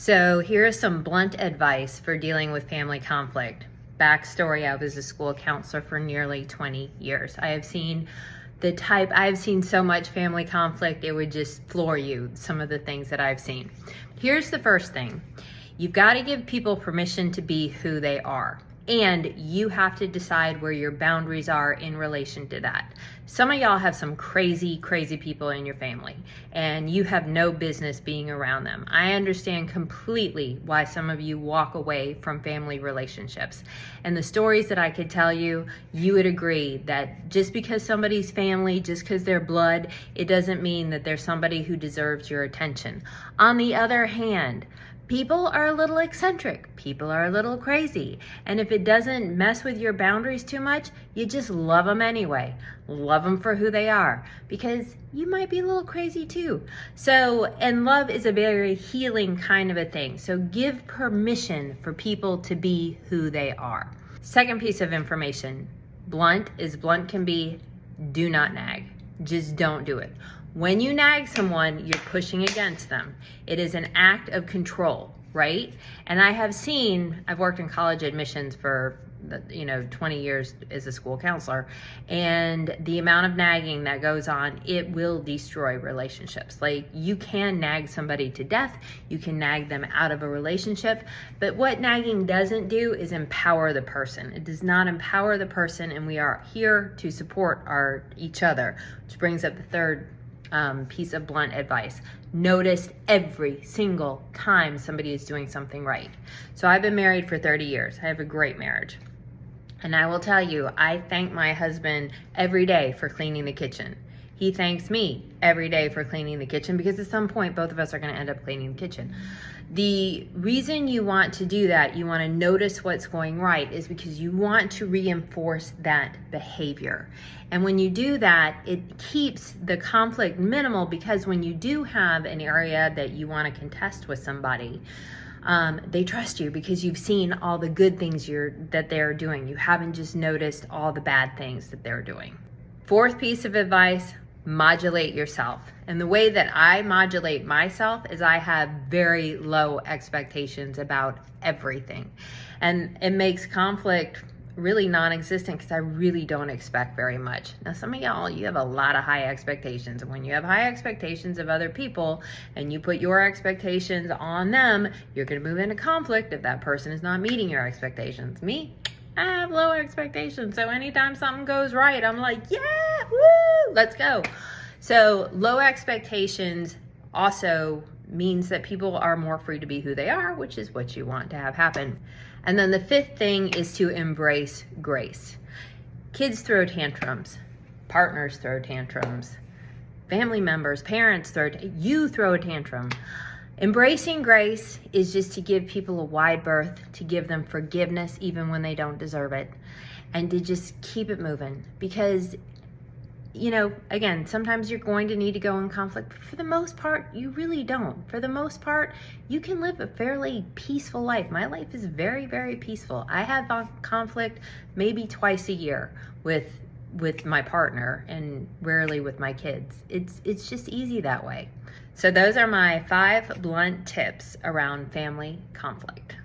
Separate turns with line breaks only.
So here is some blunt advice for dealing with family conflict. Backstory, I was a school counselor for nearly 20 years. I have seen so much family conflict, it would just floor you, some of the things that I've seen. Here's the first thing. You've got to give people permission to be who they are. And you have to decide where your boundaries are in relation to that. Some of y'all have some crazy, crazy people in your family, and you have no business being around them. I understand completely why some of you walk away from family relationships. And the stories that I could tell you, you would agree that just because somebody's family, just because they're blood, it doesn't mean that they're somebody who deserves your attention. On the other hand, people are a little eccentric. People are a little crazy. And if it doesn't mess with your boundaries too much, you just love them anyway. Love them for who they are, because you might be a little crazy too. So, and love is a very healing kind of a thing. So give permission for people to be who they are. Second piece of information, blunt as blunt can be, do not nag. Just don't do it. When you nag someone, you're pushing against them. It is an act of control, right? And I've worked in college admissions for 20 years as a school counselor, and the amount of nagging that goes on, it will destroy relationships. Like, you can nag somebody to death, you can nag them out of a relationship, but what nagging doesn't do is empower the person. It does not empower the person, and we are here to support each other, which brings up the third piece of blunt advice. Notice every single time somebody is doing something right. So I've been married for 30 years. I have a great marriage. And I will tell you, I thank my husband every day for cleaning the kitchen. He thanks me every day for cleaning the kitchen, because at some point both of us are going to end up cleaning the kitchen. The reason you want to do that, you want to notice what's going right, is because you want to reinforce that behavior. And when you do that, it keeps the conflict minimal, because when you do have an area that you want to contest with somebody, they trust you because you've seen all the good things that they're doing. You haven't just noticed all the bad things that they're doing. Fourth piece of advice, modulate yourself. And the way that I modulate myself is I have very low expectations about everything. And it makes conflict really non-existent, because I really don't expect very much. Now, some of y'all, you have a lot of high expectations. And when you have high expectations of other people and you put your expectations on them, you're going to move into conflict if that person is not meeting your expectations. Me, I have low expectations. So anytime something goes right, I'm like, yeah, woo, let's go. So low expectations also means that people are more free to be who they are, which is what you want to have happen. And then the fifth thing is to embrace grace. Kids throw tantrums, partners throw tantrums, family members, parents you throw a tantrum. Embracing grace is just to give people a wide berth, to give them forgiveness even when they don't deserve it, and to just keep it moving. Because, again, sometimes you're going to need to go in conflict, but for the most part, you really don't. For the most part, you can live a fairly peaceful life. My life is very, very peaceful. I have conflict maybe twice a year with my partner, and rarely with my kids. It's just easy that way. So those are my 5 blunt tips around family conflict.